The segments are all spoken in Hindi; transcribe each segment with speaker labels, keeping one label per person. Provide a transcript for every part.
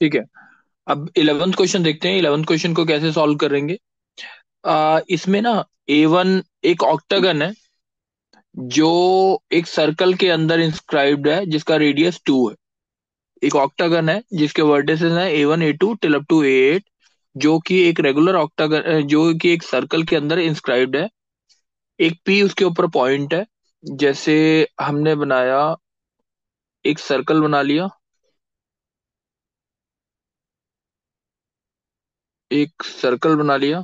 Speaker 1: ठीक है। अब 11th क्वेश्चन देखते हैं, 11th क्वेश्चन को कैसे सॉल्व करेंगे। इसमें ना A1 एक ऑक्टागन है जो एक सर्कल के अंदर इंस्क्राइब्ड है जिसका रेडियस 2 है। एक ऑक्टागन है जिसके वर्टिसेस हैं A1 A2 till up to A8, जो कि एक रेगुलर ऑक्टागन, जो कि एक सर्कल के अंदर इंस्क्राइब्ड है। एक P उसके ऊपर पॉइंट है। जैसे हमने बनाया, एक सर्कल बना लिया, एक सर्कल बना लिया।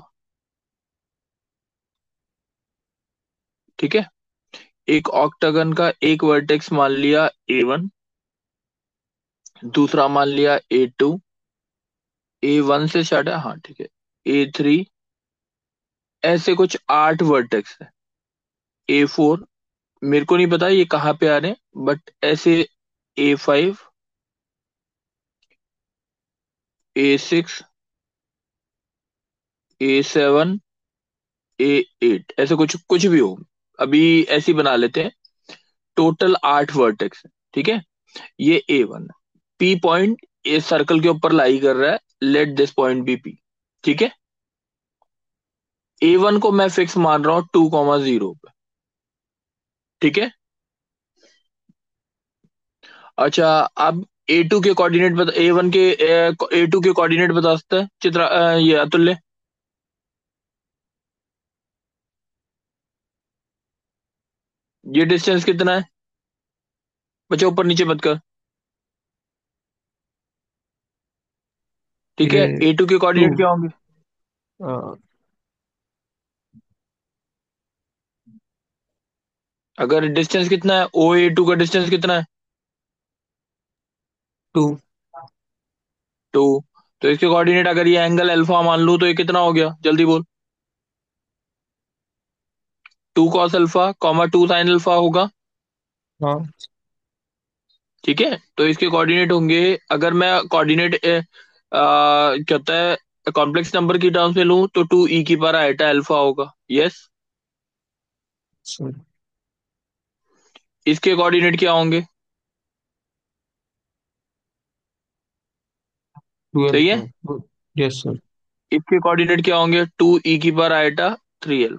Speaker 1: ठीक है। एक ऑक्टागन का एक वर्टेक्स मान लिया A1, दूसरा मान लिया A2, A1 से स्टार्ट है, हाँ ठीक है, A3। ऐसे कुछ 8 वर्टेक्स है। A4 मेरे को नहीं पता ये कहाँ पे आ रहे हैं, बट ऐसे A5, A6, A7, A8, ऐसे कुछ कुछ भी हो। अभी ऐसे ही बना लेते हैं। टोटल 8 वर्टेक्स है। ठीक है। ये A1 है। P पॉइंट इस सर्कल के ऊपर लाई कर रहा है। Let this point be P। ठीक है। A1 को मैं फिक्स मान रहा हूँ 2,0 पे। ठीक है। अच्छा, अब A2 के कोऑर्डिनेट बता, A1 के A2 के कोऑर्डिनेट बता सकते हैं चित्रा, ये अतुल्य। ये डिस्टेंस कितना है? बच्चा ऊपर नीचे मत कर। ठीक है।
Speaker 2: ये
Speaker 1: A2 के
Speaker 2: टू।
Speaker 1: कोऑर्डिनेट क्या होंगे? अगर डिस्टेंस कितना है, O A2 का डिस्टेंस कितना है?
Speaker 2: टू।
Speaker 1: 2। तो इसके कोऑर्डिनेट, अगर ये एंगल अल्फा मान लूं, तो ये कितना हो गया, जल्दी बोल। 2 cos alpha comma 2 sin alpha होगा।
Speaker 2: हाँ।
Speaker 1: ठीक है। तो इसके कोऑर्डिनेट होंगे, अगर मैं कोऑर्डिनेट क्या होता है कॉम्प्लेक्स नंबर की टर्म्स में लूं, तो 2e⁻∗α होगा। यस।
Speaker 2: सर।
Speaker 1: इसके कोऑर्डिनेट क्या होंगे?
Speaker 2: ट्वेल्व
Speaker 1: सही है।
Speaker 2: का। Yes sir.
Speaker 1: इसके कोऑर्डिनेट क्या होंगे? 2e⁻∗3 alpha.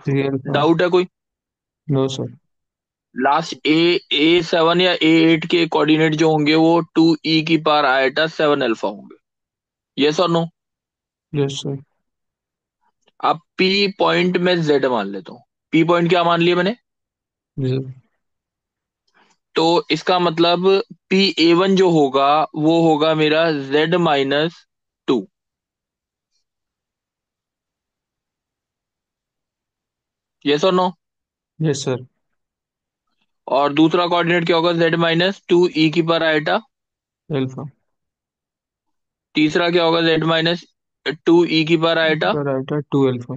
Speaker 2: थ्री
Speaker 1: डाउट है कोई?
Speaker 2: No sir.
Speaker 1: लास्ट A7 या A8 के कोऑर्डिनेट जो होंगे वो 2e⁻∗7 अल्फा होंगे। यस और नो?
Speaker 2: Yes sir.
Speaker 1: अब P पॉइंट में Z मान लेता हूँ। P पॉइंट क्या मान लिया मैंने? तो इसका मतलब PA1 जो होगा वो होगा मेरा Z-2। यस और नो?
Speaker 2: Yes sir.
Speaker 1: और दूसरा कोऑर्डिनेट क्या होगा? Z-2e⁻∗।
Speaker 2: अल्फा।
Speaker 1: तीसरा क्या होगा? Z-2e⁻∗।
Speaker 2: बराबर to alpha.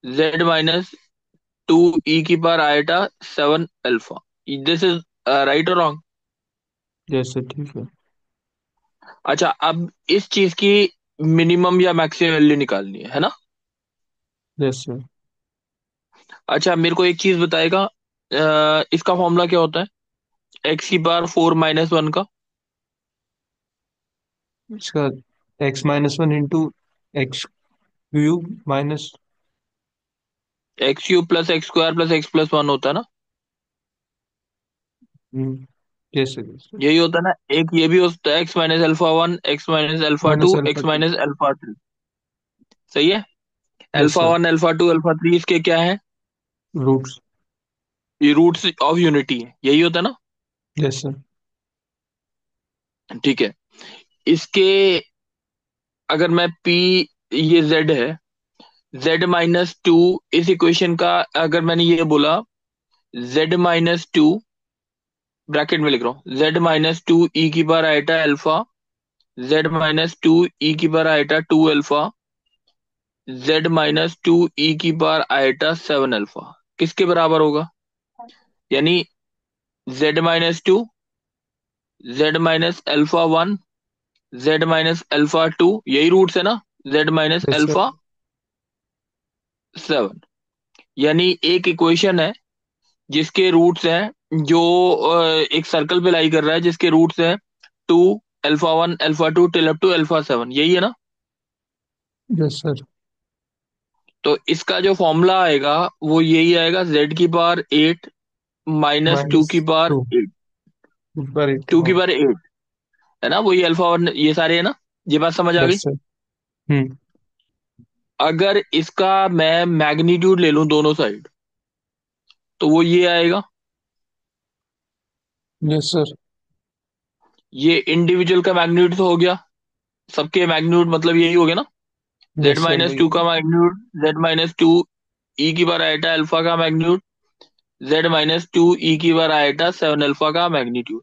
Speaker 1: Z-2e⁻⁷ this is right और रॉन्ग?
Speaker 2: यस सर ठीक है।
Speaker 1: अच्छा, अब इस चीज की मिनिमम या मैक्सिमम वैल्यू निकालनी है ना?
Speaker 2: Yes sir.
Speaker 1: अच्छा, मेरे को एक चीज बताएगा, इसका फॉर्मूला क्या होता है, x⁴ - 1 का?
Speaker 2: इसका x-1 into x cube minus.
Speaker 1: x³ + x² + x+1 होता है ना?
Speaker 2: Yes sir yes sir.
Speaker 1: यही होता है ना? एक ये भी होता है x-α1, x-α2,
Speaker 2: minus alpha two.
Speaker 1: x-α3। सही है।
Speaker 2: Yes sir.
Speaker 1: Alpha 1, alpha 2, alpha 3 इसके क्या है?
Speaker 2: रूट्स।
Speaker 1: ये रूट्स ऑफ यूनिटी है, यही होता है ना?
Speaker 2: Yes sir.
Speaker 1: ठीक है। इसके, अगर मैं P, ये Z है, Z-2 इस इक्वेशन का, अगर मैंने ये बोला Z-2, ब्रैकेट में लिख रहा हूँ, Z-2e⁻∗α, Z-2e⁻⁷ Z-2e⁻⁷ किसके बराबर होगा? यानी Z-2, Z-α1, Z-α2, यही रूट्स है ना?
Speaker 2: Yes sir.
Speaker 1: Z-α7। यानी एक इक्वेशन है जिसके रूट्स हैं, जो एक सर्कल पे लाई कर रहा है, जिसके रूट्स हैं 2 alpha 1 alpha 2 till up to alpha 7, यही है ना?
Speaker 2: Yes sir.
Speaker 1: तो इसका जो फॉर्मूला आएगा वो यही आएगा, Z⁸ 8 माइनस टू
Speaker 2: माइनस
Speaker 1: की पावर
Speaker 2: टू
Speaker 1: एट
Speaker 2: पर एट।
Speaker 1: टू की
Speaker 2: हाँ।
Speaker 1: पावर एट है ना? वही अल्फा 1 ये सारे है ना? ये बात समझ आ गई?
Speaker 2: Yes sir. हम्म।
Speaker 1: अगर इसका मैं मैग्नीट्यूड ले लूं दोनों साइड, तो वो ये आएगा।
Speaker 2: Yes sir.
Speaker 1: ये इंडिविजुअल का मैग्नीट्यूड तो हो गया, सबके मैग्नीट्यूड मतलब यही हो गया ना? जेड
Speaker 2: यस सर
Speaker 1: माइनस
Speaker 2: वही
Speaker 1: टू
Speaker 2: होगा।
Speaker 1: का मैग्नीट्यूड Z-2 ई की बार आएटा अल्फा का मैग्नीट्यूड, Z-2 ई की बार आएटा 7 अल्फा का magnitude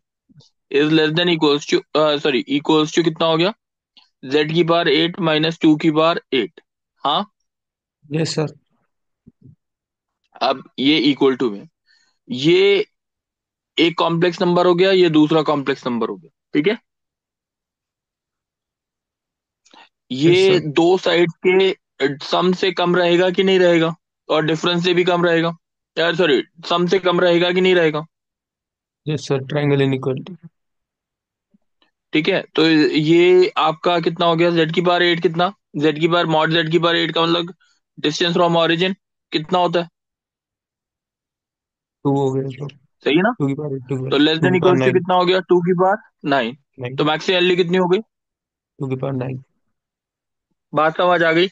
Speaker 1: is less than equals to, sorry, equals to कितना हो गया? Z⁸ 8 माइनस 2 की पावर 8। हाँ।
Speaker 2: Yes sir.
Speaker 1: अब ये इक्वल टू में, ये एक कॉम्प्लेक्स नंबर हो गया, ये दूसरा कॉम्प्लेक्स नंबर हो गया, ठीक है?
Speaker 2: यस
Speaker 1: ये
Speaker 2: सर।
Speaker 1: दो साइड के सम से कम रहेगा कि नहीं रहेगा? और डिफरेंस से भी कम रहेगा, यार सॉरी, सम से कम रहेगा कि नहीं रहेगा?
Speaker 2: Yes sir triangle inequality.
Speaker 1: ठीक है, तो ये आपका कितना हो गया? Z⁸ 8 कितना? Z⁸ mod Z⁸ 8 का मतलब डिस्टेंस फ्रॉम ओरिजिन कितना होता है?
Speaker 2: टू हो गया सर।
Speaker 1: सही है ना?
Speaker 2: टू की पावर एट,
Speaker 1: तो लेस
Speaker 2: टू
Speaker 1: देन
Speaker 2: की पावर
Speaker 1: इक्वल्स टू
Speaker 2: नाइन।
Speaker 1: कितना हो गया? 2 की पावर 9।
Speaker 2: नाइन।
Speaker 1: तो मैक्सिमम वैल्यू कितनी हो गई?
Speaker 2: टू की पावर नाइन।
Speaker 1: बात समझ आ गई?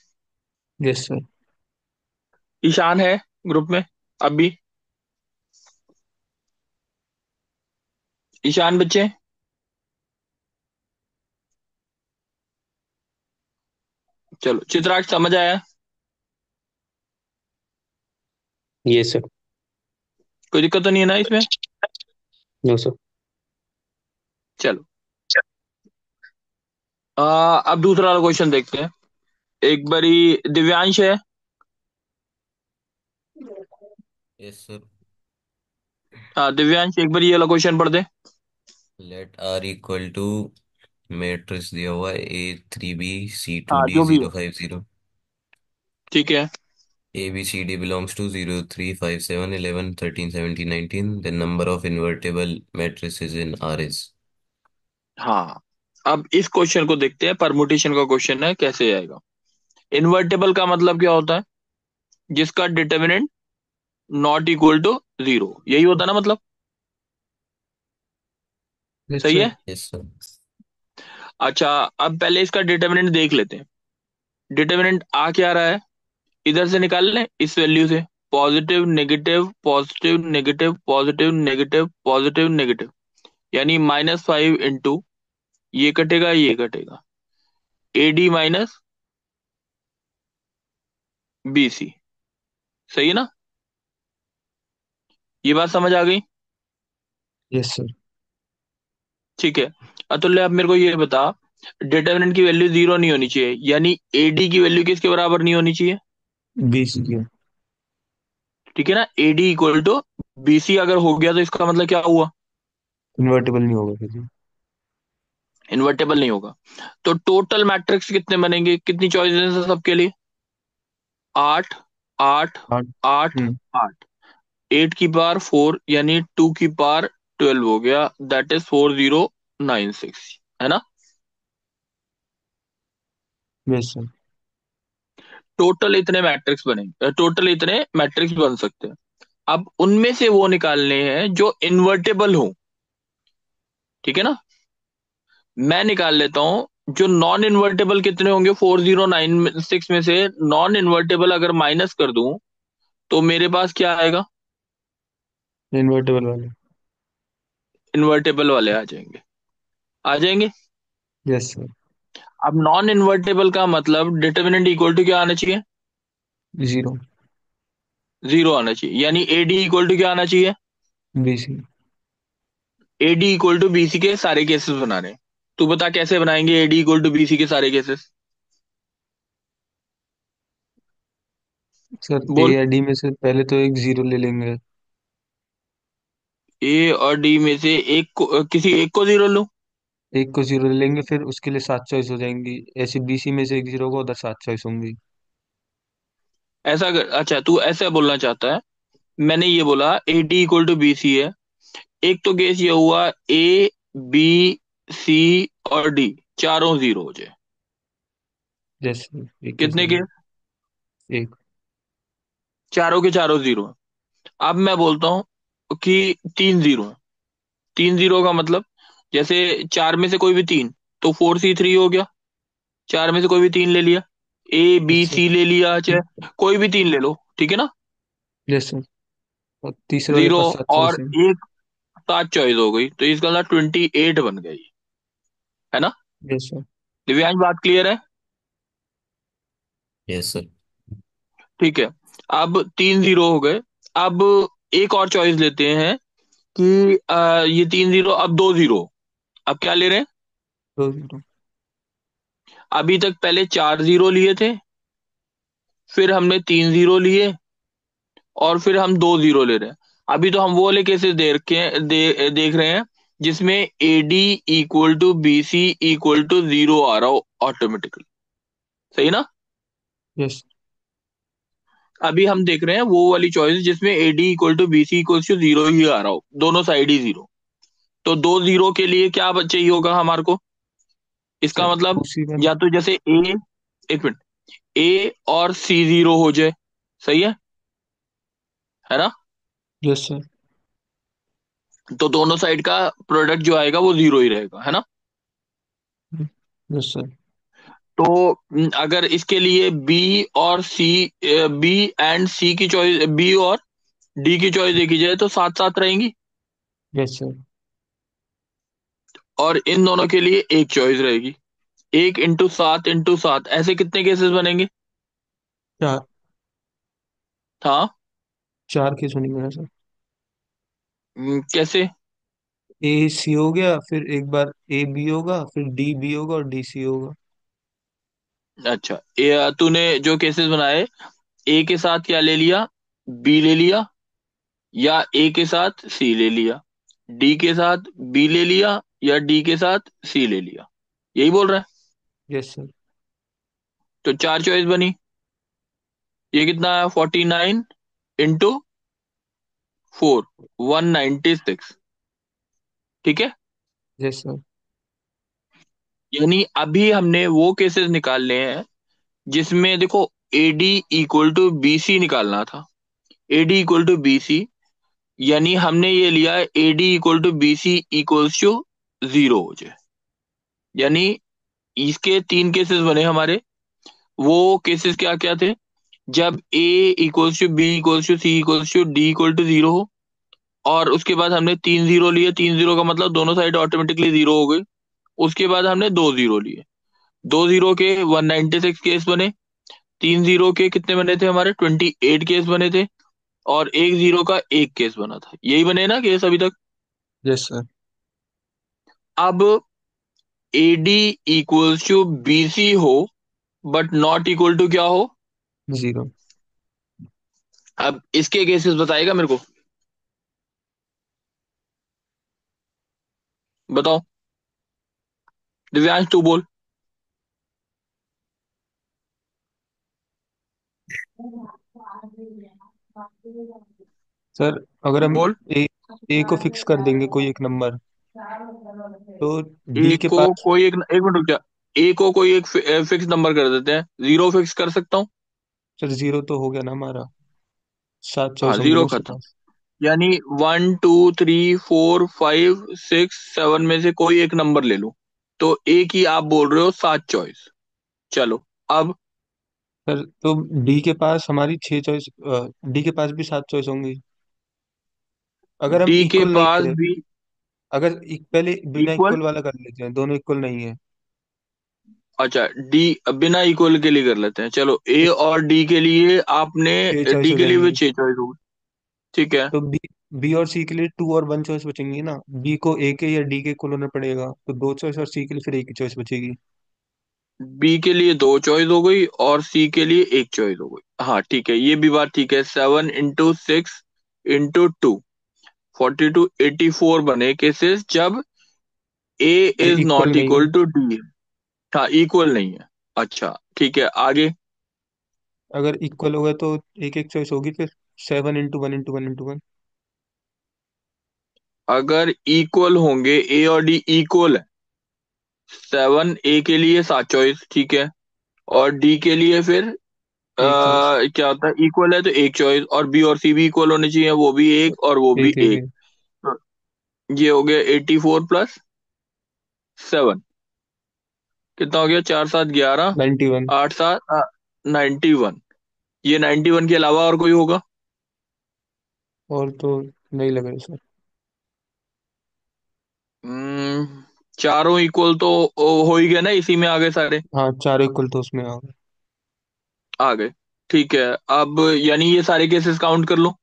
Speaker 2: Yes sir.
Speaker 1: ईशान है ग्रुप में अभी? ईशान बच्चे? चलो, चित्राक्ष समझ आया?
Speaker 2: Yes sir.
Speaker 1: कोई दिक्कत तो नहीं है ना इसमें?
Speaker 2: No sir.
Speaker 1: चलो, अब दूसरा वाला क्वेश्चन देखते हैं। एक बारी दिव्यांश है।
Speaker 3: Yes sir.
Speaker 1: हाँ दिव्यांश, एक बारी ये वाला क्वेश्चन पढ़ दे।
Speaker 3: Let R equal to matrix दिया हुआ है A3B C2D
Speaker 1: हाँ जो भी हो,
Speaker 3: 050।
Speaker 1: ठीक है।
Speaker 3: ABCD belongs to 0 3 5 7 11 13 17 19, the number of invertible matrices in R is।
Speaker 1: हाँ, अब इस क्वेश्चन को देखते हैं, परमुटेशन का क्वेश्चन है, कैसे आएगा? इन्वर्टेबल का मतलब क्या होता है? जिसका डिटर्मिनेंट नॉट इक्वल टू 0, यही होता है ना मतलब?
Speaker 2: यस
Speaker 1: सही
Speaker 2: सर।
Speaker 1: है।
Speaker 3: Yes sir.
Speaker 1: अच्छा, अब पहले इसका डिटर्मिनेंट देख लेते हैं। डिटर्मिनेंट आ क्या रहा है? इधर से निकाल लें, इस वैल्यू से। Positive negative positive negative positive negative positive negative, यानी -5 इंटू, ये कटेगा ये कटेगा, AD माइनस BC। सही है ना? ये बात समझ आ गई?
Speaker 2: Yes sir.
Speaker 1: ठीक है। अतुल्य, अब मेरे को ये बता, डिटर्मिनेंट की वैल्यू 0 नहीं होनी चाहिए, यानी AD की वैल्यू किसके बराबर नहीं होनी चाहिए?
Speaker 2: बीस की।
Speaker 1: ठीक है ना? AD इक्वल टू BC अगर हो गया तो इसका मतलब क्या हुआ?
Speaker 2: इन्वर्टेबल नहीं होगा फिर ये।
Speaker 1: इन्वर्टेबल नहीं होगा। तो टोटल मैट्रिक्स कितने बनेंगे? कितनी चॉइसेस है सबके लिए? 8, 8,
Speaker 2: आठ।
Speaker 1: 8,
Speaker 2: हम्म।
Speaker 1: 8। 8 की पावर 4 यानी 2 की पावर 12 हो गया, दैट इज 4096, है ना?
Speaker 2: Yes sir.
Speaker 1: टोटल इतने मैट्रिक्स बनेंगे, टोटल इतने मैट्रिक्स बन सकते हैं। अब उनमें से वो निकालने हैं जो इन्वर्टेबल हो, ठीक है ना? मैं निकाल लेता हूं जो नॉन इन्वर्टेबल कितने होंगे। 4096 में से नॉन इन्वर्टेबल अगर माइनस कर दूं, तो मेरे पास क्या आएगा?
Speaker 2: इन्वर्टेबल वाले।
Speaker 1: इन्वर्टेबल वाले आ जाएंगे, आ जाएंगे।
Speaker 2: Yes sir.
Speaker 1: अब नॉन इन्वर्टेबल का मतलब डिटर्मिनेंट इक्वल टू क्या आना चाहिए?
Speaker 2: जीरो।
Speaker 1: 0 आना चाहिए, यानी AD इक्वल टू क्या आना चाहिए?
Speaker 2: BC.
Speaker 1: AD equal to BC के सारे केसेस बना रहे हैं। तू बता कैसे बनाएंगे AD इक्वल टू BC के सारे केसेस?
Speaker 2: सर ए
Speaker 1: बोल।
Speaker 2: या डी में से पहले तो एक जीरो ले लेंगे।
Speaker 1: A और D में से एक को, किसी एक को 0 लो।
Speaker 2: एक को जीरो ले लेंगे, फिर उसके लिए सात चॉइस हो जाएंगी। ऐसे बीसी में से एक जीरो होगा, उधर सात चॉइस होंगी।
Speaker 1: अच्छा, तू ऐसा बोलना चाहता है। मैंने ये बोला AD इक्वल टू BC है। एक तो केस ये हुआ A, B, C और डी चारों जीरो हो जाए।
Speaker 2: जैसे एक केस
Speaker 1: कितने
Speaker 2: हो
Speaker 1: के?
Speaker 2: गया। एक।
Speaker 1: चारों के चारों जीरो हैं। अब मैं बोलता हूँ कि तीन जीरो हैं। तीन जीरो का मतलब, जैसे चार में से कोई भी तीन, तो 4C3 हो गया। चार में से कोई भी तीन ले लिया, ए बी
Speaker 2: जैसे।
Speaker 1: सी ले लिया, चाहे कोई भी तीन ले लो, ठीक है ना।
Speaker 2: जैसे। और तीसरे वाले के
Speaker 1: जीरो
Speaker 2: पास सात
Speaker 1: और
Speaker 2: चॉइस है।
Speaker 1: एक, सात चॉइस हो गई, तो इसका मतलब 28 बन गई, है ना।
Speaker 2: जैसे।
Speaker 1: दिव्यांश, बात क्लियर है?
Speaker 3: Yes sir.
Speaker 1: ठीक है। अब तीन जीरो हो गए। अब एक और चॉइस लेते हैं कि ये तीन जीरो, अब दो जीरो। अब क्या ले रहे हैं?
Speaker 2: दो जीरो।
Speaker 1: अभी तक पहले चार जीरो लिए थे, फिर हमने तीन जीरो लिए, और फिर हम दो जीरो ले रहे हैं। अभी तो हम वो वाले केसेस देख रहे हैं जिसमें AD equal to BC equal to zero आ रहा हो ऑटोमेटिकली। सही ना।
Speaker 2: यस।
Speaker 1: अभी हम देख रहे हैं वो वाली चॉइस जिसमें AD equal to BC equal to zero ही आ रहा हो, दोनों साइड ही जीरो। तो दो जीरो के लिए क्या चाहिए होगा हमारे को? इसका
Speaker 2: सर
Speaker 1: मतलब,
Speaker 2: उसी में।
Speaker 1: या तो जैसे ए, एक मिनट, A और C जीरो हो जाए। सही है ना।
Speaker 2: Yes sir.
Speaker 1: तो दोनों साइड का प्रोडक्ट जो आएगा वो जीरो ही रहेगा, है ना।
Speaker 2: Yes sir.
Speaker 1: तो अगर इसके लिए बी एंड सी की चॉइस, बी और डी की चॉइस देखी जाए तो साथ साथ रहेंगी।
Speaker 2: Yes sir.
Speaker 1: और इन दोनों के लिए एक चॉइस रहेगी। एक इंटू सात इंटू सात, ऐसे कितने केसेस बनेंगे?
Speaker 2: चार।
Speaker 1: हाँ।
Speaker 2: चार केस बनेंगे ना सर।
Speaker 1: कैसे?
Speaker 2: ए सी हो गया, फिर एक बार ए बी होगा, फिर डी बी होगा और डी सी होगा।
Speaker 1: अच्छा, तूने जो केसेस बनाए, ए के साथ क्या ले लिया? बी ले लिया, या ए के साथ सी ले लिया, डी के साथ बी ले लिया, या डी के साथ सी ले लिया, यही बोल रहा है।
Speaker 2: Yes sir.
Speaker 1: तो चार चॉइस बनी। ये कितना है? 49 इंटू 4, 196। ठीक है।
Speaker 2: Yes sir.
Speaker 1: यानी अभी हमने वो केसेस निकालने हैं जिसमें देखो, AD इक्वल टू BC निकालना था। AD इक्वल टू BC, यानी हमने ये लिया AD equal to BC equals to zero हो जाए। यानी इसके तीन केसेस बने हमारे। वो केसेस क्या क्या थे? जब A equals to B equals to C equals to D equal to zero हो, और उसके बाद हमने तीन जीरो लिए। तीन जीरो का मतलब दोनों साइड ऑटोमेटिकली जीरो हो गई। उसके बाद हमने दो जीरो लिए। दो जीरो के 196 केस बने। तीन जीरो के कितने बने थे हमारे? 28 केस बने थे। और एक जीरो का एक केस बना था। यही बने ना केस अभी तक।
Speaker 2: Yes sir.
Speaker 1: अब AD इक्वल्स टू BC हो, बट नॉट इक्वल टू क्या हो?
Speaker 2: जीरो।
Speaker 1: अब इसके केसेस बताएगा मेरे को, बताओ। दिव्यांश, तू बोल।
Speaker 2: सर अगर हम
Speaker 1: बोल।
Speaker 2: ए ए को फिक्स कर देंगे कोई एक नंबर, तो डी
Speaker 1: ए
Speaker 2: के
Speaker 1: को
Speaker 2: पास।
Speaker 1: कोई एक मिनट रुक जा। ए को कोई एक फिक्स नंबर कर देते हैं, जीरो फिक्स कर सकता हूँ।
Speaker 2: सर जीरो तो हो गया ना हमारा। सात
Speaker 1: हाँ,
Speaker 2: चॉइस होंगी ना
Speaker 1: जीरो
Speaker 2: उसके
Speaker 1: खत्म।
Speaker 2: पास।
Speaker 1: यानी 1 2 3 4 5 6 7 में से कोई एक नंबर ले लो। तो एक ही आप बोल रहे हो सात चॉइस। चलो। अब
Speaker 2: सर तो डी के पास हमारी छह चॉइस, डी के पास भी सात चॉइस होंगी अगर हम
Speaker 1: डी के
Speaker 2: इक्वल नहीं ले
Speaker 1: पास
Speaker 2: रहे।
Speaker 1: भी
Speaker 2: अगर पहले बिना
Speaker 1: इक्वल।
Speaker 2: इक्वल वाला कर लेते हैं, दोनों इक्वल नहीं है।
Speaker 1: अच्छा, डी बिना इक्वल के लिए कर लेते हैं। चलो, ए
Speaker 2: तो
Speaker 1: और डी के लिए आपने,
Speaker 2: छह चॉइस
Speaker 1: डी
Speaker 2: हो
Speaker 1: के लिए भी
Speaker 2: जाएंगी।
Speaker 1: छह चॉइस होगी। ठीक है।
Speaker 2: तो बी बी और सी के लिए टू और वन चॉइस बचेंगी ना। बी को ए के या डी के इक्वल होना पड़ेगा, तो दो चॉइस, और सी के लिए फिर एक ही चॉइस बचेगी।
Speaker 1: बी के लिए दो चॉइस हो गई और सी के लिए एक चॉइस हो गई। हाँ ठीक है, ये भी बात ठीक है। 7 इंटू 6 इंटू 2, 42 84 बने केसेस जब ए
Speaker 2: पर
Speaker 1: इज
Speaker 2: इक्वल
Speaker 1: नॉट
Speaker 2: नहीं है।
Speaker 1: Equal to D. हाँ, इक्वल नहीं है। अच्छा ठीक है, आगे।
Speaker 2: अगर इक्वल होगा तो एक एक चॉइस होगी फिर। 7 इंटू 1 इंटू 1 इंटू 1।
Speaker 1: अगर इक्वल होंगे, ए और डी इक्वल है, 7 ए के लिए 7 चॉइस, ठीक है। और डी के लिए फिर
Speaker 2: एक चॉइस।
Speaker 1: क्या होता है, इक्वल है तो एक चॉइस, और बी और सी भी इक्वल होने चाहिए, वो भी एक और वो भी
Speaker 2: एक एक
Speaker 1: एक।
Speaker 2: एक।
Speaker 1: तो ये हो गया 84 + 7, कितना हो गया, 4 7 11,
Speaker 2: 91।
Speaker 1: 8 7 91। ये 91 के अलावा और कोई होगा?
Speaker 2: और तो नहीं लग रहा सर।
Speaker 1: हम्म, चारों इक्वल तो हो ही गया ना, इसी में आ गए सारे।
Speaker 2: हाँ, चारों इक्वल तो उसमें आ गए।
Speaker 1: आ गए, ठीक है। अब यानी ये सारे केसेस काउंट कर लो,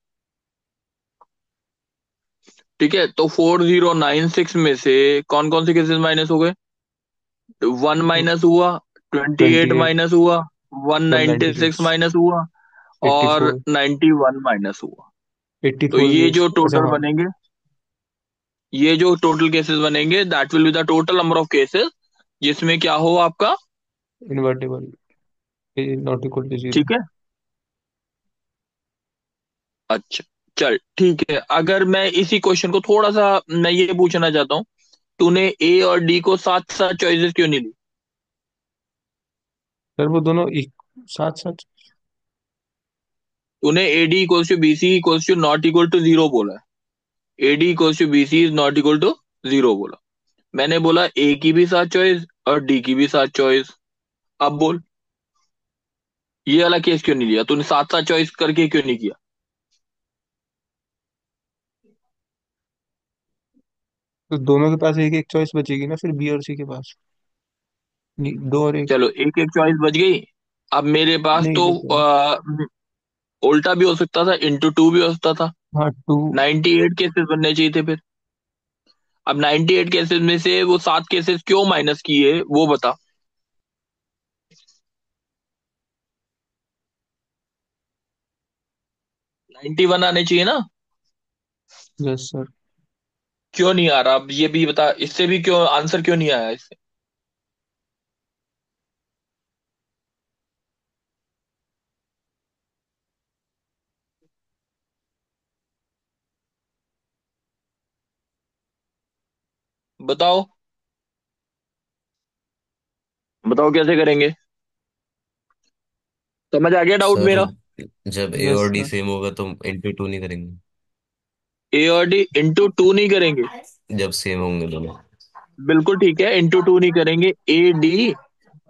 Speaker 1: ठीक है। तो 4096 में से कौन कौन से केसेस माइनस हो गए? 1 माइनस हुआ, 28
Speaker 2: 28।
Speaker 1: माइनस हुआ, one
Speaker 2: one
Speaker 1: ninety
Speaker 2: ninety
Speaker 1: six
Speaker 2: six
Speaker 1: minus हुआ,
Speaker 2: एट्टी
Speaker 1: और
Speaker 2: फोर
Speaker 1: 91 माइनस हुआ।
Speaker 2: एट्टी
Speaker 1: तो
Speaker 2: फोर
Speaker 1: ये
Speaker 2: केस
Speaker 1: जो
Speaker 2: अच्छा
Speaker 1: टोटल
Speaker 2: हाँ।
Speaker 1: बनेंगे, ये जो टोटल केसेस बनेंगे, that will be the total number of cases जिसमें क्या हो आपका।
Speaker 2: Invertible not equal to zero.
Speaker 1: ठीक है, अच्छा, चल ठीक है। अगर मैं इसी क्वेश्चन को थोड़ा सा, मैं ये पूछना चाहता हूँ, तूने ए और डी को साथ साथ चॉइसेस क्यों नहीं ली?
Speaker 2: सर वो दोनों एक साथ साथ।
Speaker 1: तूने A D equals to B C equals to not equal to zero बोला है, A D equals to B C is not equal to zero बोला। मैंने बोला ए की भी साथ चॉइस और डी की भी साथ चॉइस। अब बोल, ये वाला केस क्यों नहीं लिया तूने, साथ साथ चॉइस करके क्यों नहीं किया?
Speaker 2: तो दोनों के पास एक एक चॉइस बचेगी ना फिर, बी और सी के पास। नहीं, दो और एक।
Speaker 1: चलो, एक एक चॉइस बच गई। अब मेरे पास
Speaker 2: नहीं
Speaker 1: तो
Speaker 2: बचा।
Speaker 1: उल्टा भी हो सकता था, इंटू टू भी हो सकता था।
Speaker 2: हाँ टू।
Speaker 1: 98 केसेस बनने चाहिए थे फिर। अब 98 केसेस में से वो 7 केसेस क्यों माइनस किए वो बता। 91 आने चाहिए ना?
Speaker 2: Yes sir.
Speaker 1: क्यों नहीं आ रहा, अब ये भी बता, इससे भी क्यों आंसर क्यों नहीं आया इससे? बताओ, बताओ कैसे करेंगे? समझ आ गया डाउट
Speaker 3: सर
Speaker 1: मेरा?
Speaker 3: जब ए
Speaker 2: यस
Speaker 3: और डी
Speaker 2: सर।
Speaker 3: सेम होगा तो इंटू टू नहीं करेंगे?
Speaker 1: ए और डी इंटू टू नहीं करेंगे?
Speaker 3: जब सेम होंगे दोनों।
Speaker 1: बिल्कुल ठीक है, इंटू टू नहीं करेंगे। ए डी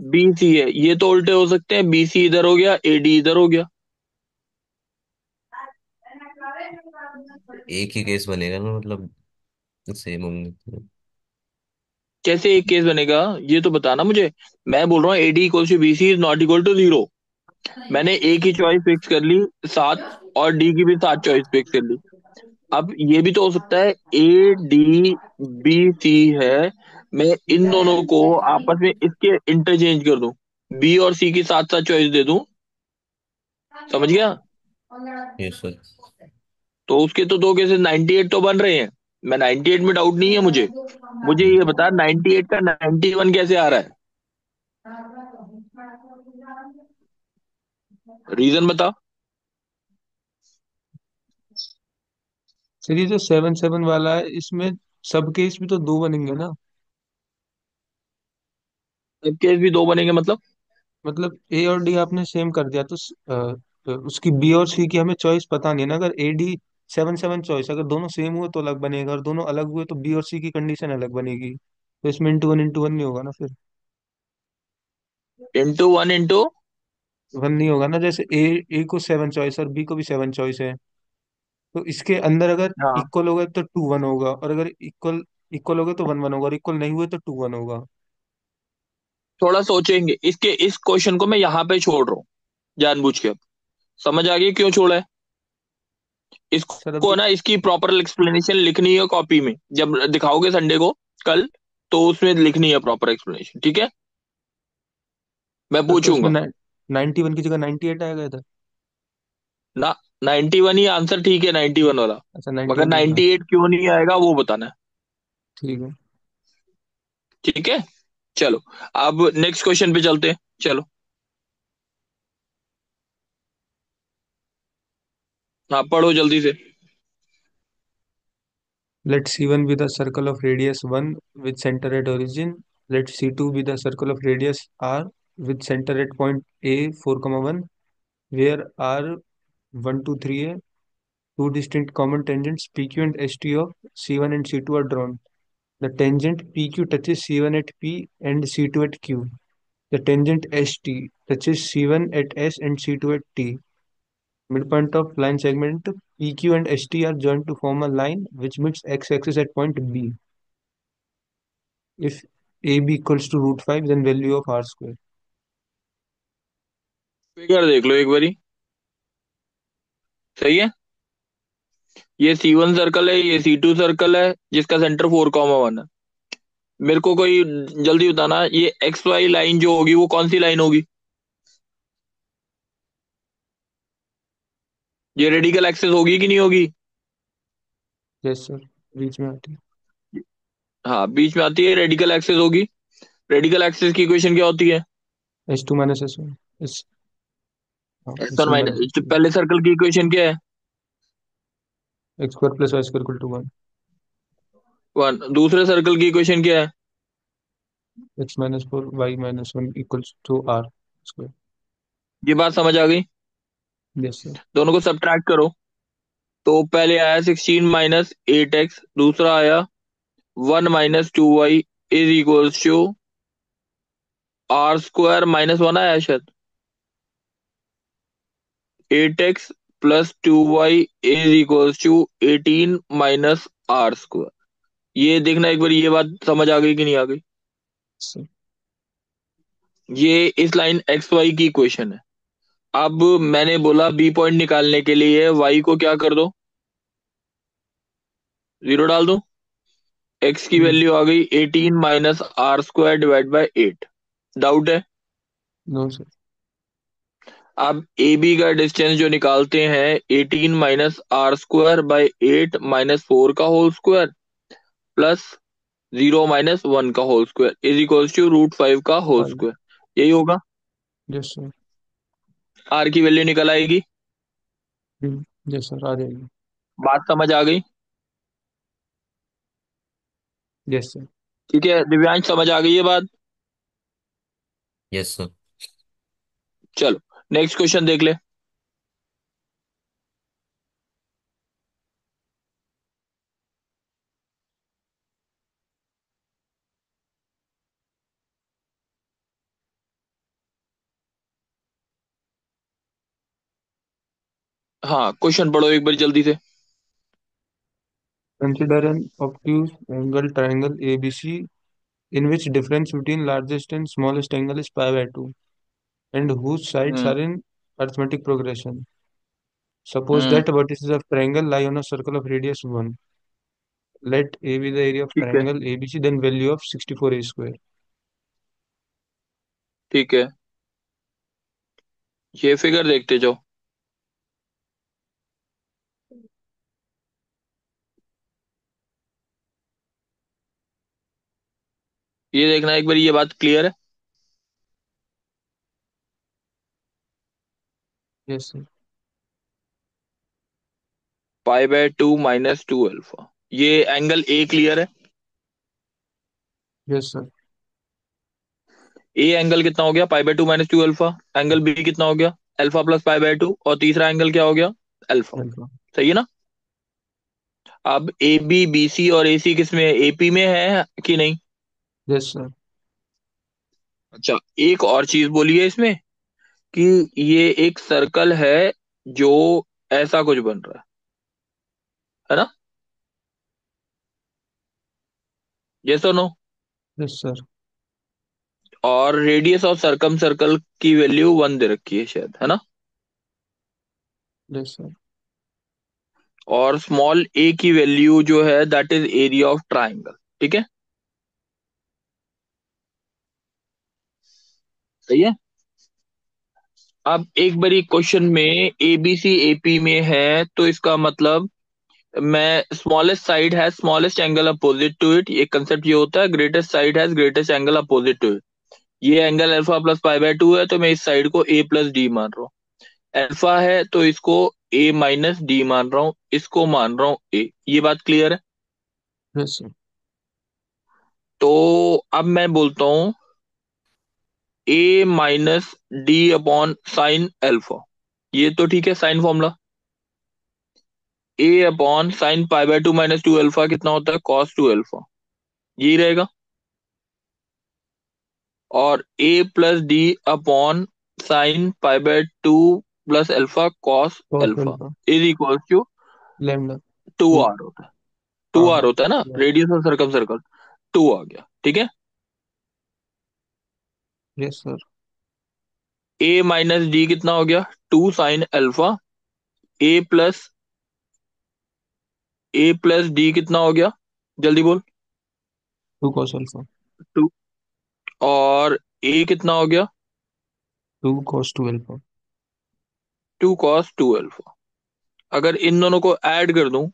Speaker 1: बी सी है, ये तो उल्टे हो सकते हैं, बी सी इधर हो गया, ए डी इधर हो गया।
Speaker 3: एक ही केस बनेगा ना, मतलब सेम होंगे तो।
Speaker 1: कैसे एक केस बनेगा, ये तो बताना मुझे। मैं बोल रहा हूँ A D equal to B C is not equal to zero. मैंने ए की चॉइस फिक्स कर ली 7, और डी की भी 7 चॉइस फिक्स कर ली। अब ये भी तो हो सकता है ए डी बी सी है, मैं इन दोनों को आपस में इसके इंटरचेंज कर दूं, बी और सी की साथ साथ चॉइस दे दूं। समझ गया?
Speaker 3: ये सर।
Speaker 1: तो उसके तो दो केसेस 98 तो बन रहे हैं। मैं 98 में डाउट नहीं है मुझे। मुझे ये बता 98 का 91 कैसे आ रहा है? रीजन बता।
Speaker 2: सर ये जो 7 7 वाला है इसमें सब केस भी तो दो बनेंगे ना।
Speaker 1: सब केस भी दो बनेंगे मतलब?
Speaker 2: मतलब ए और डी आपने सेम कर दिया तो उसकी बी और सी की हमें चॉइस पता नहीं है ना। अगर ए डी 7 7 चॉइस, अगर दोनों सेम हुए तो अलग बनेगा, और दोनों अलग हुए तो बी और सी की कंडीशन अलग बनेगी। तो इसमें इंटू वन नहीं होगा ना फिर।
Speaker 1: Into one into.
Speaker 2: वन नहीं होगा ना, जैसे ए को 7 चॉइस और बी को भी 7 चॉइस है। तो इसके अंदर अगर
Speaker 1: हाँ,
Speaker 2: इक्वल होगा तो 2 1 होगा, और अगर इक्वल इक्वल होगा तो 1 1 होगा, और इक्वल नहीं हुए तो 2 1 होगा।
Speaker 1: थोड़ा सोचेंगे इसके, इस क्वेश्चन को मैं यहाँ पे छोड़ रहा हूँ जानबूझ के। अब समझ आ गई क्यों छोड़ा है?
Speaker 2: सर
Speaker 1: इसको
Speaker 2: अभी।
Speaker 1: ना, इसकी प्रॉपर एक्सप्लेनेशन लिखनी है कॉपी में, जब दिखाओगे संडे को, कल, तो उसमें लिखनी है प्रॉपर एक्सप्लेनेशन, ठीक है? मैं
Speaker 2: सर तो इसमें
Speaker 1: पूछूंगा
Speaker 2: 91 की जगह 98 आएगा इधर।
Speaker 1: ना। 91 ही आंसर, ठीक है, 91 वाला।
Speaker 2: अच्छा
Speaker 1: मगर
Speaker 2: 91 लिखना।
Speaker 1: 98 क्यों नहीं आएगा वो बताना है।
Speaker 2: ठीक है।
Speaker 1: ठीक है, चलो। अब नेक्स्ट क्वेश्चन पे चलते हैं, चलो। हाँ, पढ़ो जल्दी से।
Speaker 2: Let C1 be the circle of radius 1 with center at origin. Let C2 be the circle of radius R with center at point A 4, 1, where R 1, 2, 3 two distinct common tangents PQ and ST of C1 and C2 are drawn. The tangent PQ touches C1 at P and C2 at Q. The tangent ST touches C1 at S and C2 at T. Midpoint of line segment PQ and ST are joined to form a line which meets x-axis at point B. If AB equals to √5, then value of R square.
Speaker 1: Figure देख लो एक बारी। सही है। ये C1 सर्कल है, ये C2 सर्कल है, जिसका सेंटर 4, 1 है। मेरे को कोई जल्दी बताना, ये एक्स वाई लाइन जो होगी वो कौन सी लाइन होगी? ये रेडिकल एक्सिस होगी कि नहीं होगी?
Speaker 2: यस सर, बीच में आती है।
Speaker 1: हाँ, बीच में आती है, रेडिकल एक्सिस होगी। रेडिकल एक्सिस की इक्वेशन क्या होती है?
Speaker 2: S2 माइनस S1 S, हाँ
Speaker 1: S one
Speaker 2: S1 minus
Speaker 1: minus, तो
Speaker 2: S2
Speaker 1: पहले सर्कल की इक्वेशन क्या है?
Speaker 2: x square plus y square equal to 1
Speaker 1: 1। दूसरे सर्कल की इक्वेशन क्या है?
Speaker 2: x minus 4 y minus 1 equals to R square.
Speaker 1: ये बात समझ आ गई?
Speaker 2: Yes sir.
Speaker 1: दोनों को सब्ट्रैक्ट करो। तो पहले आया 16 - 8x, दूसरा आया 1 - 2y is equals to R² - 1 आया शायद। 8x + 2y is equals to 18 - R²। ये देखना एक बार, ये बात समझ आ गई कि नहीं आ गई?
Speaker 2: सर
Speaker 1: ये इस लाइन एक्स वाई की इक्वेशन है। अब मैंने बोला बी पॉइंट निकालने के लिए वाई को क्या कर दो, 0 डाल दो। एक्स की वैल्यू आ गई 18 - R² / 8। डाउट है?
Speaker 2: No sir.
Speaker 1: अब ए बी का डिस्टेंस जो निकालते हैं, 18 - R² / 8 -4 का होल स्क्वायर प्लस 0 - 1 का whole square is equals to √5 का होल
Speaker 2: 5।
Speaker 1: स्क्वायर। यही होगा।
Speaker 2: Yes sir.
Speaker 1: आर की वैल्यू निकल आएगी।
Speaker 2: यस सर, आ जाएगी।
Speaker 1: बात समझ आ गई?
Speaker 2: Yes sir.
Speaker 1: ठीक है दिव्यांश, समझ आ गई ये बात?
Speaker 3: Yes sir.
Speaker 1: चलो नेक्स्ट क्वेश्चन देख ले। हाँ, क्वेश्चन पढ़ो एक बार जल्दी से।
Speaker 2: Consider an obtuse angle triangle ABC in which difference between largest and smallest angle is pi/2 and whose sides
Speaker 1: hmm.
Speaker 2: are in arithmetic progression. Suppose
Speaker 1: hmm.
Speaker 2: that vertices of triangle lie on a circle of radius 1. Let A be the area of
Speaker 1: ठीक है।
Speaker 2: triangle ABC, then value of 64A square.
Speaker 1: ठीक है, ये फिगर देखते जाओ। ये देखना एक बार, ये बात क्लियर है?
Speaker 2: Yes sir.
Speaker 1: π/2 - 2 अल्फा, ये एंगल ए क्लियर है?
Speaker 2: Yes sir.
Speaker 1: ए एंगल कितना हो गया? π/2 - 2 अल्फा। एंगल बी कितना हो गया? Alpha plus π/2। और तीसरा एंगल क्या हो गया? अल्फा।
Speaker 2: Alpha.
Speaker 1: सही है ना? अब ए बी बी सी और ए सी किस में है? एपी में है कि नहीं?
Speaker 2: Yes sir.
Speaker 1: अच्छा, एक और चीज बोलिए इसमें, कि ये एक सर्कल है जो ऐसा कुछ बन रहा है ना? यस और नो?
Speaker 2: Yes sir.
Speaker 1: और रेडियस ऑफ सरकम सर्कल की वैल्यू 1 दे रखी है शायद, है ना?
Speaker 2: Yes sir.
Speaker 1: और स्मॉल ए की वैल्यू जो है that is area of triangle. ठीक है, सही है। अब एक बारी क्वेश्चन में ए बी सी एपी में है, तो इसका मतलब मैं स्मॉलेस्ट साइड है smallest angle opposite to it, ये कंसेप्ट ये होता है। ग्रेटेस्ट साइड है greatest angle opposite to it. ये एंगल अल्फा प्लस π/2 है, तो मैं इस साइड को ए प्लस डी मान रहा हूँ। अल्फा है तो इसको ए माइनस डी मान रहा हूँ, इसको मान रहा हूँ ए। ये बात क्लियर है?
Speaker 2: Yes sir.
Speaker 1: तो अब मैं बोलता हूँ A minus D upon sine alpha. ये तो ठीक है, sine formula. A upon sine pi by two minus two alpha कितना होता है, कॉस टू अल्फा। यही रहेगा। और A plus D upon sine pi by two plus alpha cos
Speaker 2: cos
Speaker 1: alpha
Speaker 2: alpha
Speaker 1: is equal to
Speaker 2: lambda
Speaker 1: two
Speaker 2: two.
Speaker 1: R होता है। टू
Speaker 2: हाँ
Speaker 1: आर
Speaker 2: हाँ।
Speaker 1: होता है ना, रेडियस और सर्कम सर्कल। टू आ गया, ठीक है।
Speaker 2: Yes sir.
Speaker 1: A minus D कितना हो गया, two sine alpha. A plus D कितना हो गया, जल्दी बोल।
Speaker 2: Two cos alpha.
Speaker 1: टू। और ए कितना हो गया,
Speaker 2: two cos two alpha.
Speaker 1: Two cos two alpha. अगर इन दोनों को ऐड कर दूं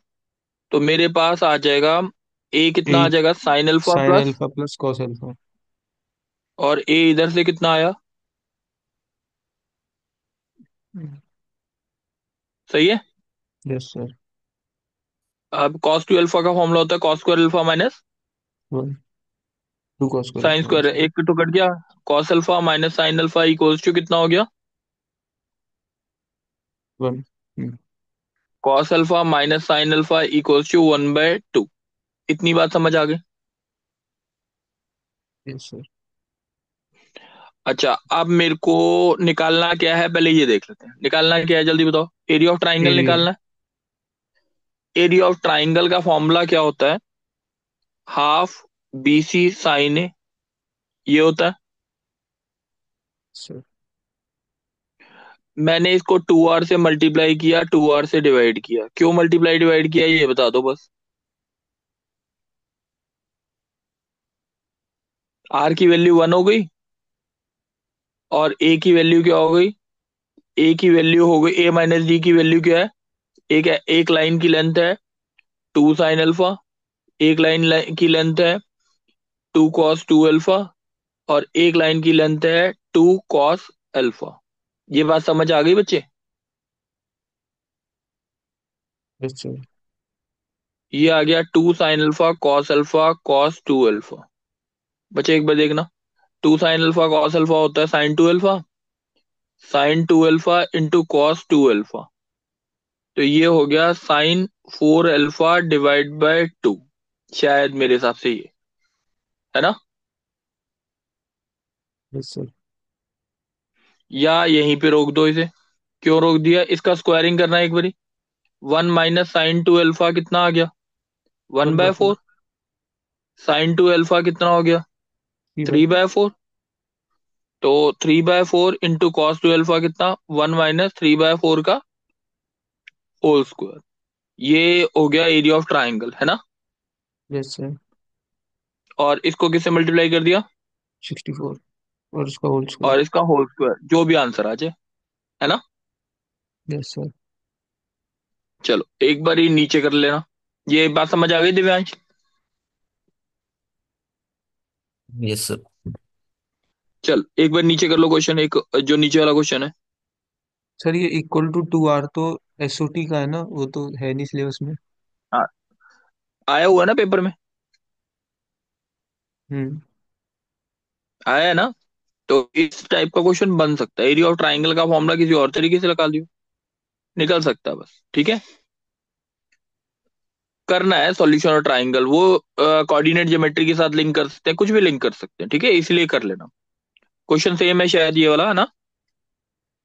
Speaker 1: तो मेरे पास आ जाएगा, ए कितना आ
Speaker 2: एट
Speaker 1: जाएगा sine alpha
Speaker 2: sine
Speaker 1: plus,
Speaker 2: alpha plus cos alpha.
Speaker 1: और ए इधर से कितना आया। सही है।
Speaker 2: Yes sir.
Speaker 1: अब cos टू अल्फा का फॉर्मूला होता है cos square alpha minus
Speaker 2: one. Two cos square
Speaker 1: sine
Speaker 2: alpha one
Speaker 1: square.
Speaker 2: Sir.
Speaker 1: एक तो कट गया, cos alpha minus sine alpha equals to कितना हो गया,
Speaker 2: one.
Speaker 1: cos alpha minus sine alpha equals to one by two. इतनी बात समझ आ गई।
Speaker 2: Yes sir.
Speaker 1: अच्छा, अब मेरे को निकालना क्या है, पहले ये देख लेते हैं। निकालना क्या है, जल्दी बताओ। Area of triangle
Speaker 2: area.
Speaker 1: निकालना है। एरिया ऑफ ट्राइंगल का फॉर्मूला क्या होता है, हाफ बी सी साइन ए, ये होता है।
Speaker 2: सर।
Speaker 1: मैंने इसको टू आर से मल्टीप्लाई किया, टू आर से डिवाइड किया। क्यों मल्टीप्लाई डिवाइड किया, ये बता दो बस। आर की वैल्यू वन हो गई, और ए की वैल्यू क्या हो गई, ए की वैल्यू हो गई, ए माइनस डी की वैल्यू क्या है, एक लाइन की लेंथ है टू साइन अल्फा, एक लाइन की लेंथ है टू कॉस टू अल्फा, और एक लाइन की लेंथ है टू कॉस अल्फा। ये बात समझ आ गई बच्चे।
Speaker 2: Yes sir.
Speaker 1: ये आ गया two sine alpha cos two alpha. बच्चे एक बार देखना, two sine alpha cos alpha होता है sine two alpha, sine two alpha into cos two alpha. तो ये हो गया sine four alpha divide by two. शायद मेरे हिसाब से ये है ना।
Speaker 2: Yes sir.
Speaker 1: या यहीं पे रोक दो इसे। क्यों रोक दिया, इसका स्क्वायरिंग करना है एक बारी। One minus sine two alpha कितना आ गया, one
Speaker 2: one by
Speaker 1: by
Speaker 2: four.
Speaker 1: Four. Sine two alpha कितना हो गया,
Speaker 2: three by
Speaker 1: three
Speaker 2: four.
Speaker 1: By four. तो three by four into cos two alpha कितना, one minus three by four का होल स्क्वायर। ये हो गया एरिया ऑफ ट्राइंगल, है ना।
Speaker 2: Yes sir.
Speaker 1: और इसको किससे मल्टीप्लाई कर दिया,
Speaker 2: 64 और उसका होल स्क्वायर।
Speaker 1: और इसका होल स्क्वायर, जो भी आंसर आ जाए, है ना।
Speaker 2: Yes sir.
Speaker 1: चलो एक बार ही नीचे कर लेना। ये बात समझ आ गई दिव्यांश।
Speaker 3: Yes sir.
Speaker 1: चल एक बार नीचे कर लो क्वेश्चन, एक जो नीचे वाला क्वेश्चन है।
Speaker 2: सर ये इक्वल टू टू आर तो एसओटी का है ना, वो तो है नहीं सिलेबस में।
Speaker 1: हाँ, आया हुआ है ना पेपर में,
Speaker 2: हम्म।
Speaker 1: आया है ना। तो इस टाइप का क्वेश्चन बन सकता है, एरिया ऑफ ट्राइंगल का फॉर्मूला किसी और तरीके से लगा लियो, निकल सकता है बस, ठीक है। करना है सॉल्यूशन और ट्राइंगल, वो कोऑर्डिनेट ज्योमेट्री के साथ लिंक कर सकते हैं, कुछ भी लिंक कर सकते हैं, ठीक है, इसलिए कर लेना। क्वेश्चन सेम है शायद ये वाला, है ना।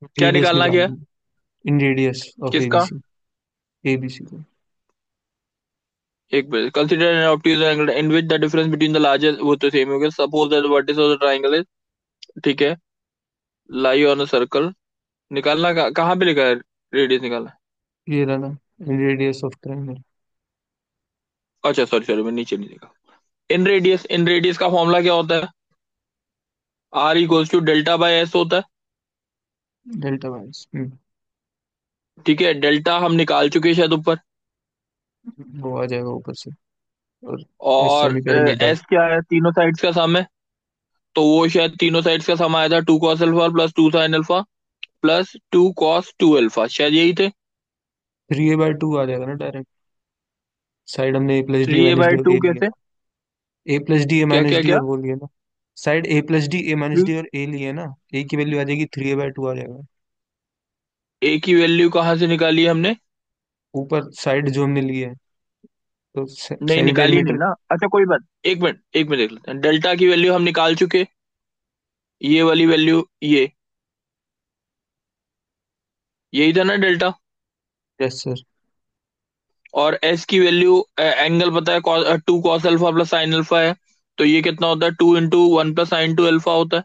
Speaker 1: क्या
Speaker 2: रेडियस
Speaker 1: निकालना क्या है,
Speaker 2: निकालनी। इन रेडियस ऑफ
Speaker 1: किसका।
Speaker 2: एबीसी। एबीसी को।
Speaker 1: एक minute, consider an obtuse angle in which the difference between the largest, वो तो सेम हो गया। Suppose that the vertex of the triangle is, ठीक है, लाई ऑन अ सर्कल। निकालना कहाँ पे लिखा है, रेडियस निकालना है।
Speaker 2: ये रहा ना। इन रेडियस ऑफ ट्रायंगल।
Speaker 1: अच्छा सॉरी सॉरी, मैं नीचे नहीं देखा। इन रेडियस का फॉर्मूला क्या होता है, R equals to delta by S होता है।
Speaker 2: Delta wise.
Speaker 1: ठीक है, डेल्टा हम निकाल चुके हैं शायद ऊपर।
Speaker 2: वो आ जाएगा ऊपर से। और एस
Speaker 1: और
Speaker 2: सेमी पेरीमीटर।
Speaker 1: एस क्या है, तीनों साइड्स का सम है। तो वो शायद तीनों साइड्स का सम आया था, two cos alpha plus two sine alpha plus two cos two alpha, शायद यही थे।
Speaker 2: 3a/2 आ जाएगा ना डायरेक्ट। साइड हमने a plus D
Speaker 1: three A
Speaker 2: minus
Speaker 1: by
Speaker 2: D
Speaker 1: two
Speaker 2: A लिया।
Speaker 1: कैसे,
Speaker 2: ए प्लस डी ए
Speaker 1: क्या
Speaker 2: माइनस
Speaker 1: क्या
Speaker 2: डी
Speaker 1: क्या?
Speaker 2: और वो लिए ना, side A plus D A minus D और ए लिए ना, ए की वैल्यू आ जाएगी 3a/2 आ जाएगा।
Speaker 1: ए की वैल्यू कहाँ से निकाली है हमने?
Speaker 2: ऊपर साइड जो हमने ली है, तो
Speaker 1: नहीं
Speaker 2: सेमी
Speaker 1: निकाली नहीं
Speaker 2: पेरीमीटर।
Speaker 1: ना। अच्छा कोई बात, एक मिनट देख लेते हैं। डेल्टा की वैल्यू हम निकाल चुके, ये वाली वैल्यू, ये यही था ना डेल्टा।
Speaker 2: Yes sir.
Speaker 1: और एस की वैल्यू, एंगल पता है, 2 cos alpha plus sine alpha है। तो ये कितना होता है? 2 × 1 + sin 2 अल्फा होता है,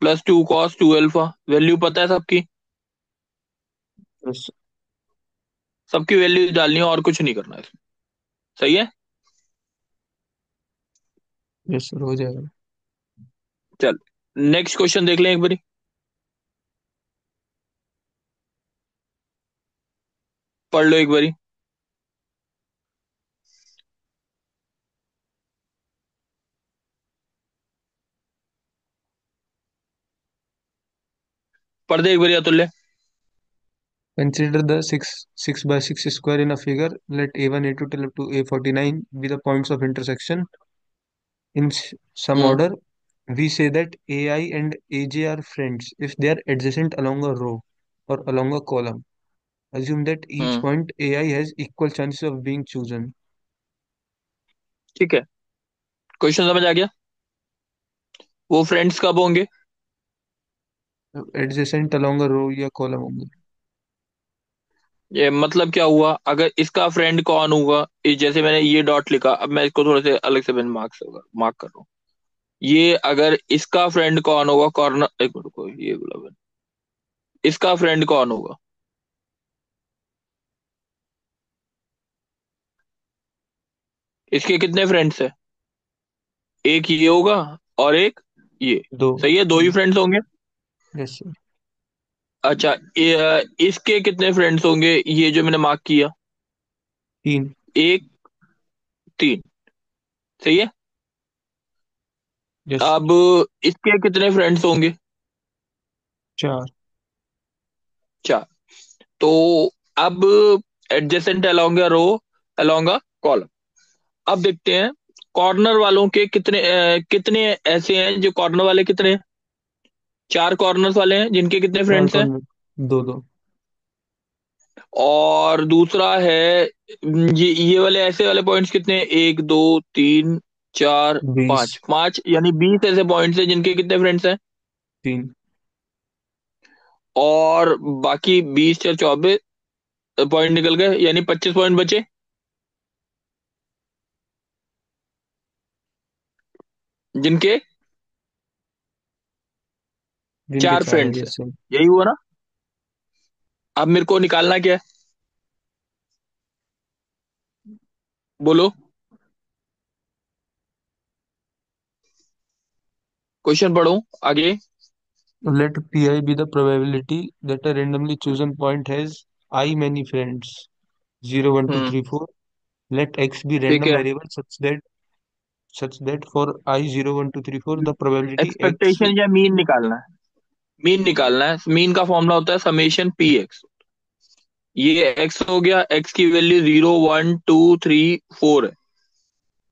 Speaker 1: +2 cos 2 अल्फा। वैल्यू पता है सबकी?
Speaker 2: यस।
Speaker 1: सबकी वैल्यू डालनी है और कुछ नहीं करना है इसमें। सही है।
Speaker 2: यस सर, हो जाएगा।
Speaker 1: चल, नेक्स्ट क्वेश्चन देख लें एक बारी। पढ़ लो एक बारी। पढ़ दे एक बारी अतुल्य।
Speaker 2: Consider the 6 by 6 square in a figure. Let A1, A2 till up to A49 be the points of intersection in some
Speaker 1: hmm.
Speaker 2: order. We say that AI and AJ are friends if they are adjacent along a row or along a column. Assume that each
Speaker 1: hmm.
Speaker 2: point AI has equal chances of being chosen.
Speaker 1: ठीक है, क्वेश्चन समझ आ गया? वो फ्रेंड्स कब होंगे?
Speaker 2: Adjacent along a row या column होंगे।
Speaker 1: ये मतलब क्या हुआ? अगर इसका फ्रेंड कौन होगा, जैसे मैंने ये डॉट लिखा, अब मैं इसको थोड़े से अलग से मैंने मार्क कर रहा हूँ। ये अगर इसका फ्रेंड कौन होगा, कॉर्नर, एक मिनट को, ये बोला मैंने, इसका फ्रेंड कौन होगा? इसके कितने फ्रेंड्स है? एक ये होगा और एक ये।
Speaker 2: दो।
Speaker 1: सही है, दो ही फ्रेंड्स होंगे।
Speaker 2: Yes sir.
Speaker 1: अच्छा, इसके कितने फ्रेंड्स होंगे, ये जो मैंने मार्क किया?
Speaker 2: तीन।
Speaker 1: एक, तीन। सही है।
Speaker 2: Yes sir.
Speaker 1: अब इसके कितने फ्रेंड्स होंगे?
Speaker 2: चार।
Speaker 1: चार। तो अब adjacent along a row, along a column. अब देखते हैं कॉर्नर वालों के कितने ऐसे हैं जो कॉर्नर वाले कितने हैं? चार कॉर्नर वाले हैं जिनके कितने
Speaker 2: चार
Speaker 1: फ्रेंड्स हैं?
Speaker 2: कॉर्नर। दो दो।
Speaker 1: और दूसरा है, ये वाले ऐसे वाले पॉइंट्स कितने हैं? एक, दो, तीन, चार,
Speaker 2: 20।
Speaker 1: पांच। पांच यानी 20 ऐसे पॉइंट्स हैं जिनके कितने फ्रेंड्स हैं?
Speaker 2: तीन।
Speaker 1: और बाकी 20 × 4 = 24 पॉइंट निकल गए, यानी 25 पॉइंट बचे, जिनके
Speaker 2: जिनके
Speaker 1: चार
Speaker 2: चार है,
Speaker 1: फ्रेंड्स हैं।
Speaker 2: Yes sir.
Speaker 1: यही हुआ ना? अब मेरे को निकालना क्या है, बोलो? क्वेश्चन पढ़ो आगे।
Speaker 2: Let Pi be the probability that a randomly chosen point has I many friends. 0, 1, 2,
Speaker 1: hmm.
Speaker 2: 3, 4. Let X be
Speaker 1: ठीक
Speaker 2: random
Speaker 1: है,
Speaker 2: variable such that for I 0, 1, 2, 3, 4 the probability X
Speaker 1: expectation या मीन निकालना है। मीन निकालना है। मीन का फॉर्मूला होता है ΣP(x). ये एक्स हो गया, एक्स की वैल्यू 0, 1, 2, 3, 4 है।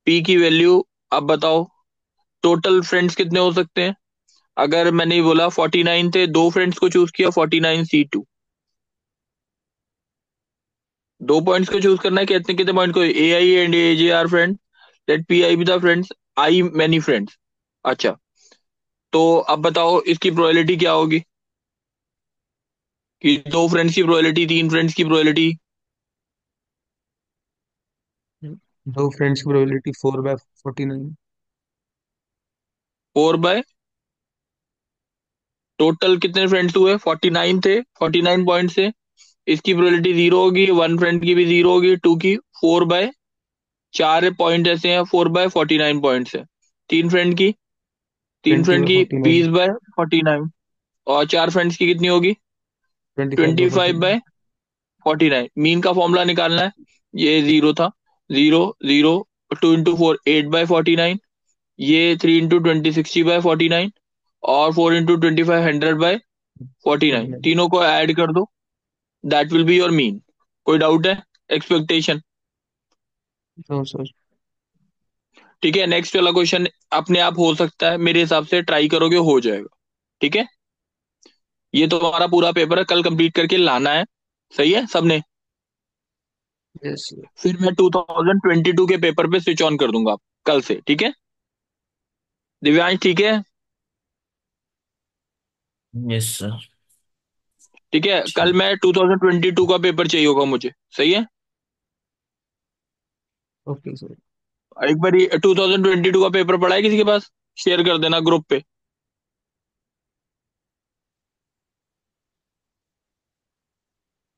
Speaker 1: पी की वैल्यू, अब बताओ टोटल फ्रेंड्स कितने हो सकते हैं? अगर मैंने बोला 49 थे, दो फ्रेंड्स को चूज किया, 49C2। दो पॉइंट्स को चूज करना है, कितने कितने पॉइंट को? A I and A J are friend, let P I B the friends, I many friends. अच्छा, तो अब बताओ इसकी प्रोबेबिलिटी क्या होगी? कि दो फ्रेंड्स की प्रोबेबिलिटी, तीन फ्रेंड्स की प्रोबेबिलिटी।
Speaker 2: दो फ्रेंड्स की प्रोबेबिलिटी 4/49।
Speaker 1: 4/, टोटल कितने फ्रेंड्स हुए? 49 थे, 49 पॉइंट से इसकी प्रोबेबिलिटी जीरो होगी, वन फ्रेंड की भी जीरो होगी, टू की। 4/, चार पॉइंट ऐसे हैं, 4/49 पॉइंट्स है। तीन फ्रेंड की, तीन
Speaker 2: ट्वेंटी
Speaker 1: फ्रेंड
Speaker 2: बाई
Speaker 1: की
Speaker 2: फोर्टी नाइन
Speaker 1: 20/49। और चार फ्रेंड्स की कितनी होगी?
Speaker 2: 25/49।
Speaker 1: 25/49। मीन का फॉर्मूला निकालना है। ये जीरो था, जीरो, जीरो, 2 × 4 8/49, ये 3 × 20 60/49, और 4 × 25 100/49।
Speaker 2: 49।
Speaker 1: तीनों को ऐड कर दो, that will be your mean. कोई डाउट है? एक्सपेक्टेशन?
Speaker 2: No sir.
Speaker 1: ठीक है, नेक्स्ट वाला क्वेश्चन अपने आप हो सकता है, मेरे हिसाब से ट्राई करोगे हो जाएगा। ठीक है, ये तो हमारा पूरा पेपर है, कल कंप्लीट करके लाना है। सही है सबने?
Speaker 2: यस।
Speaker 1: फिर मैं 2022 के पेपर पे स्विच ऑन कर दूंगा कल से। ठीक है दिव्यांश, ठीक है?
Speaker 3: Yes sir.
Speaker 1: ठीक है, कल
Speaker 3: ठीक।
Speaker 1: मैं 2022 का पेपर चाहिए होगा मुझे। सही है?
Speaker 2: Okay sir.
Speaker 1: एक बार 2022 का पेपर पड़ा है किसी के पास? शेयर कर देना ग्रुप पे।